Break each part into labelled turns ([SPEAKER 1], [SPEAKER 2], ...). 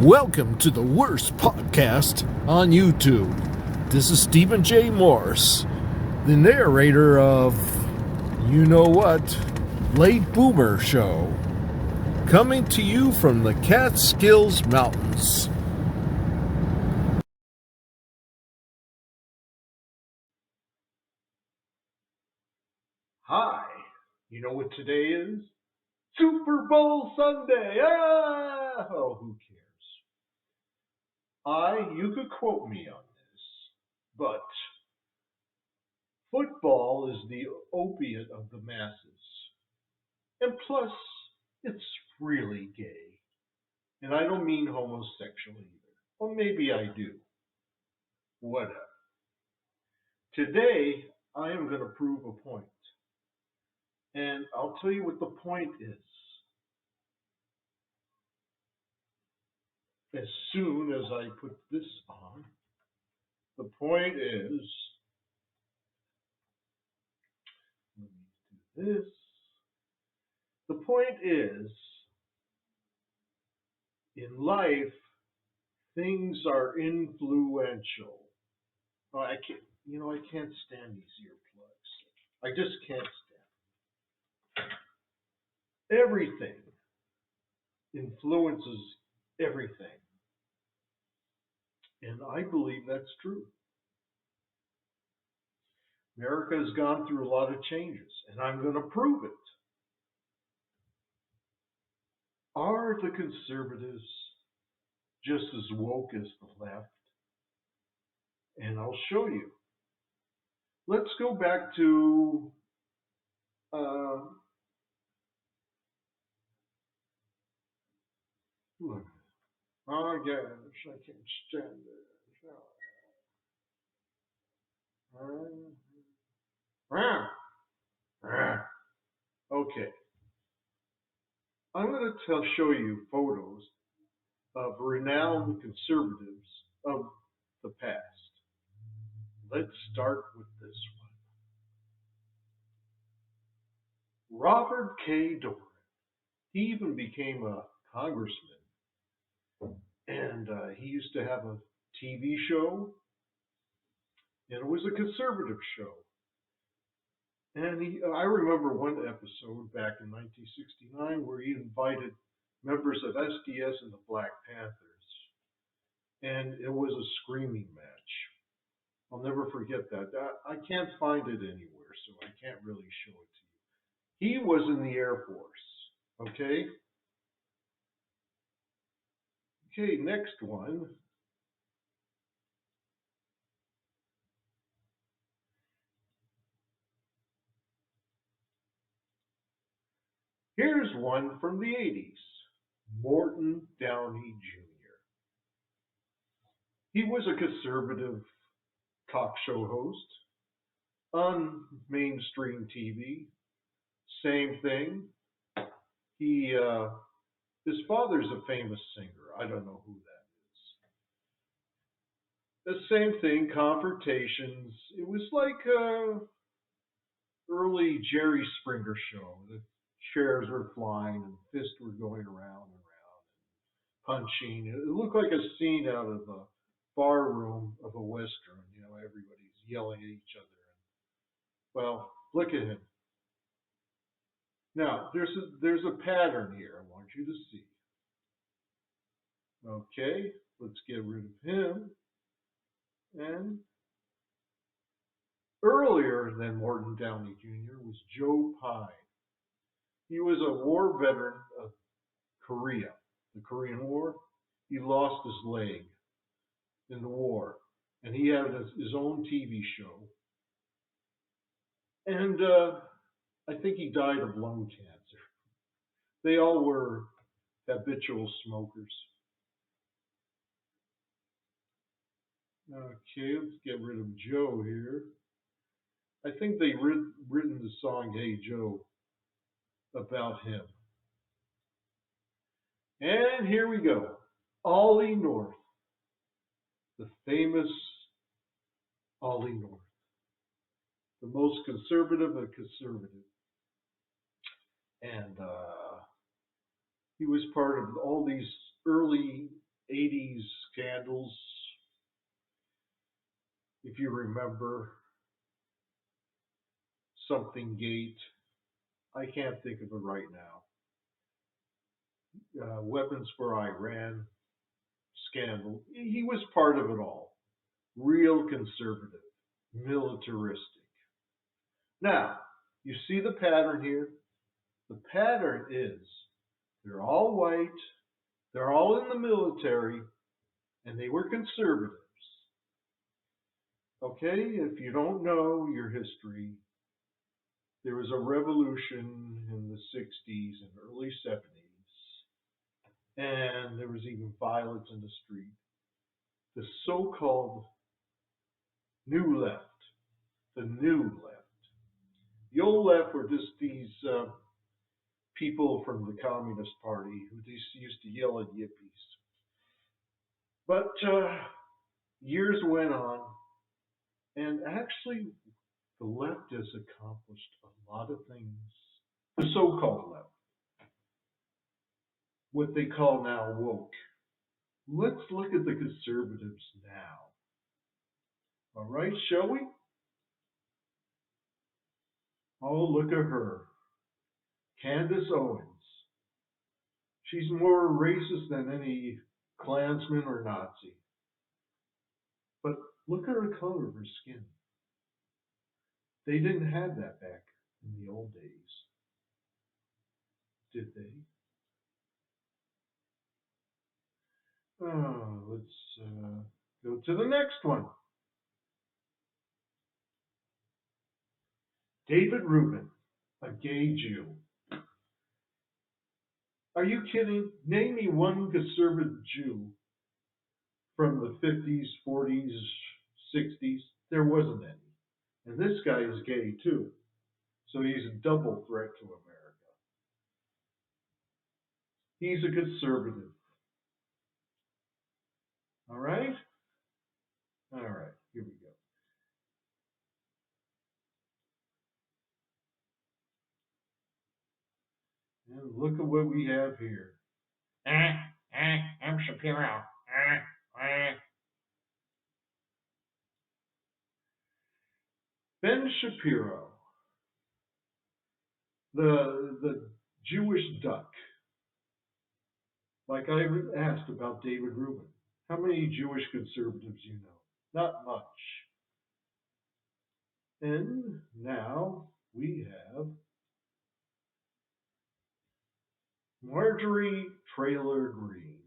[SPEAKER 1] Welcome to the worst podcast on YouTube. This is Stephen J. Morris, the narrator of You Know What, Late Boomer Show, coming to you from the Catskills Mountains. Hi, you know what today is? Super Bowl Sunday! Oh, who cares? You could quote me on this, but football is the opiate of the masses. And plus, it's really gay. And I don't mean homosexual either. Or maybe I do. Whatever. Today, I am going to prove a point. And I'll tell you what the point is. As soon as I put this on, the point is, let me do this. The point is, in life, things are influential. Oh, I can't stand these earplugs. I just can't stand them. Everything influences everything. And I believe that's true. America has gone through a lot of changes, and I'm going to prove it. Are the conservatives just as woke as the left? And I'll show you. Let's go back to look. Oh gosh, I can't stand it. Okay, I'm going to show you photos of renowned conservatives of the past. Let's start with this one. Robert K. Doran. He even became a congressman. And he used to have a TV show. And it was a conservative show. And I remember one episode back in 1969 where he invited members of SDS and the Black Panthers. And it was a screaming match. I'll never forget that. I can't find it anywhere, so I can't really show it to you. He was in the Air Force, okay? Okay, next one. Here's one from the 80s, Morton Downey Jr. He was a conservative talk show host on mainstream TV. Same thing. His father's a famous singer. I don't know who that is. The same thing, confrontations. It was like early Jerry Springer show. The chairs were flying and fists were going around and around, and punching. It looked like a scene out of a bar room of a Western. Everybody's yelling at each other. Well, look at him. Now, there's a pattern here I want you to see. Okay, let's get rid of him. And earlier than Morton Downey Jr. was Joe Pyne. He was a war veteran of Korea, the Korean War. He lost his leg in the war, and he had his own TV show. And I think he died of lung cancer. They all were habitual smokers. Okay, let's get rid of Joe here. I think they written the song Hey Joe about him. And here we go. Ollie North, the famous Ollie North, the most conservative of conservative. And he was part of all these early 80s scandals, if you remember something gate. I can't think of it right now. Weapons for Iran scandal. He was part of it all. Real conservative, militaristic. Now, you see the pattern here? The pattern is they're all white, they're all in the military, and they were conservatives. Okay, if you don't know your history, there was a revolution in the 60s and early 70s, and there was even violence in the street. The so-called new left, the new left. The old left were just these people from the Communist Party who just used to yell at yippies. But years went on, and actually the left has accomplished a lot of things. The so-called left, what they call now woke. Let's look at the conservatives now. All right, shall we? Oh, look at her. Candace Owens. She's more racist than any Klansman or Nazi. But look at the color of her skin. They didn't have that back in the old days, did they? Oh, let's go to the next one. David Rubin, a gay Jew. Are you kidding? Name me one conservative Jew from the 50s, 40s, 60s. There wasn't any. And this guy is gay too. So he's a double threat to America. He's a conservative. All right? All right, here we go. And look at what we have here. I'm Shapiro. Ben Shapiro, the Jewish duck. Like I asked about David Rubin. How many Jewish conservatives you know? Not much. And now we have Marjorie Taylor Greene.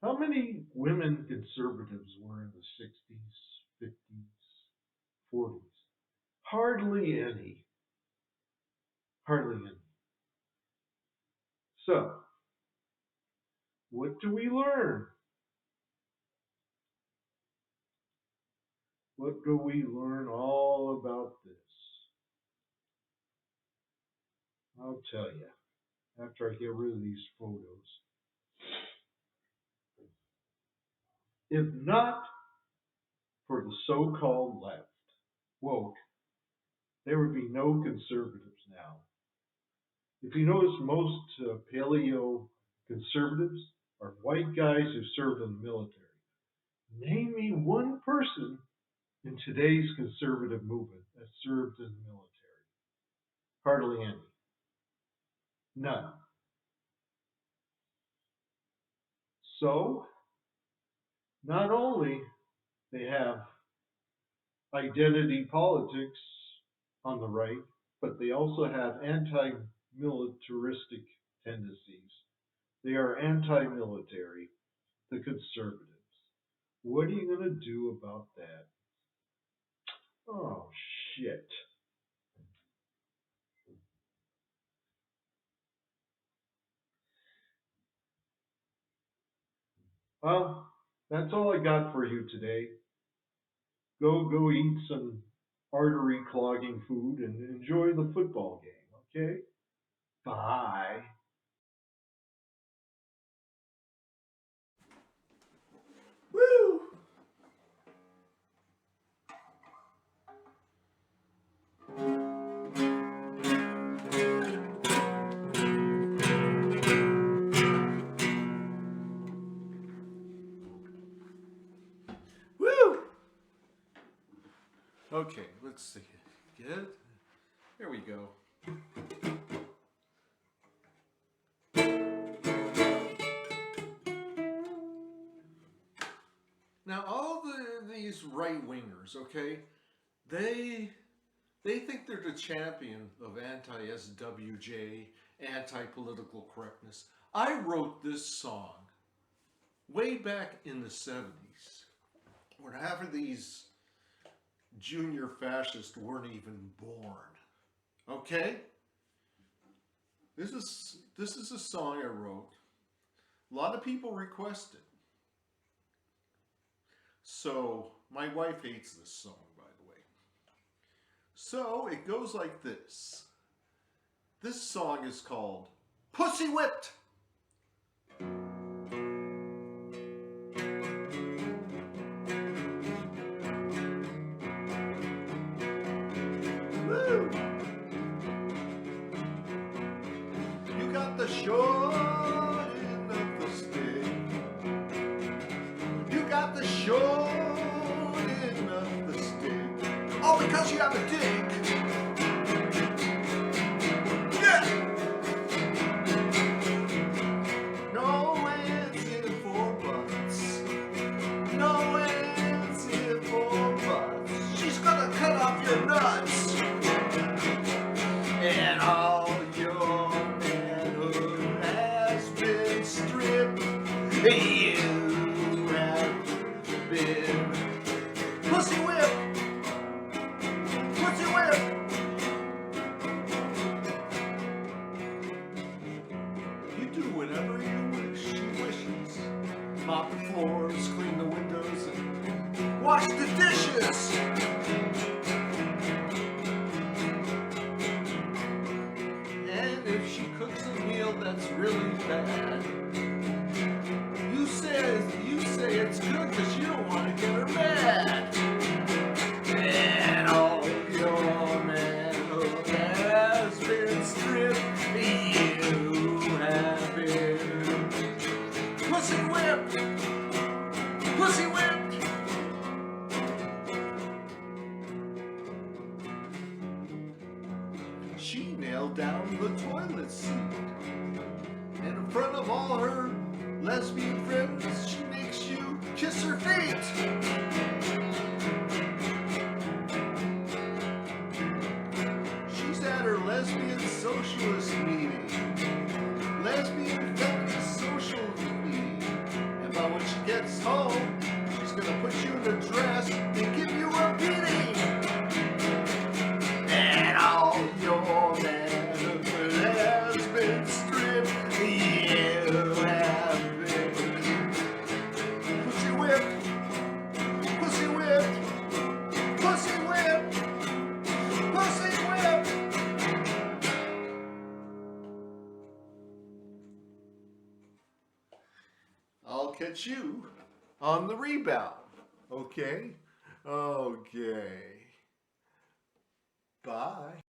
[SPEAKER 1] How many women conservatives were in the 60s, 50s, 40s? Hardly any. Hardly any. So, what do we learn? What do we learn all about this? I'll tell you after I get rid of these photos. If not for the so-called left, woke, there would be no conservatives now. If you notice, most paleo conservatives are white guys who served in the military. Name me one person in today's conservative movement that served in the military. Hardly any. None. So, not only they have identity politics on the right, but they also have anti-militaristic tendencies. They are anti-military, the conservatives. What are you going to do about that? Oh, shit. Well, that's all I got for you today. Go eat some artery clogging food and enjoy the football game, okay? Bye.
[SPEAKER 2] Woo! Okay, let's see. Good. Here we go. Now, all these right-wingers, okay, they think they're the champion of anti-SWJ, anti-political correctness. I wrote this song way back in the 70s, when half of these junior fascists weren't even born. Okay? This is a song I wrote. A lot of people requested. So, my wife hates this song, by the way. So, it goes like this. This song is called Pussy Whipped. Woo! You got the short end of the stick. You got the short end of the stick. All because you have a dick. Yeah! No ends in it for butts. No ends in it for butts. She's gonna cut off your nuts. And all your manhood has been stripped. You have been pussy whipped. Pussy whipped. You do whatever you wish. She wishes. Mop the floors, clean the windows, and wash the dishes. And if she cooks a meal that's really bad, you say it's good because you don't want to get her mad. And all your manhood has been stripped. You have been pussy whipped. Pussy whipped. She nailed down the toilet seat. And in front of all her lesbian friends, she makes you kiss her feet. She's at her lesbian socialist meeting. Lesbian feminist social meeting. And by when she gets home, she's gonna put you in a dress and give you a beating. And all your manhood has been stripped. You have been pussy whipped. Pussy whipped. Pussy whipped. Pussy whipped. I'll catch you on the rebound. Okay? Okay. Bye.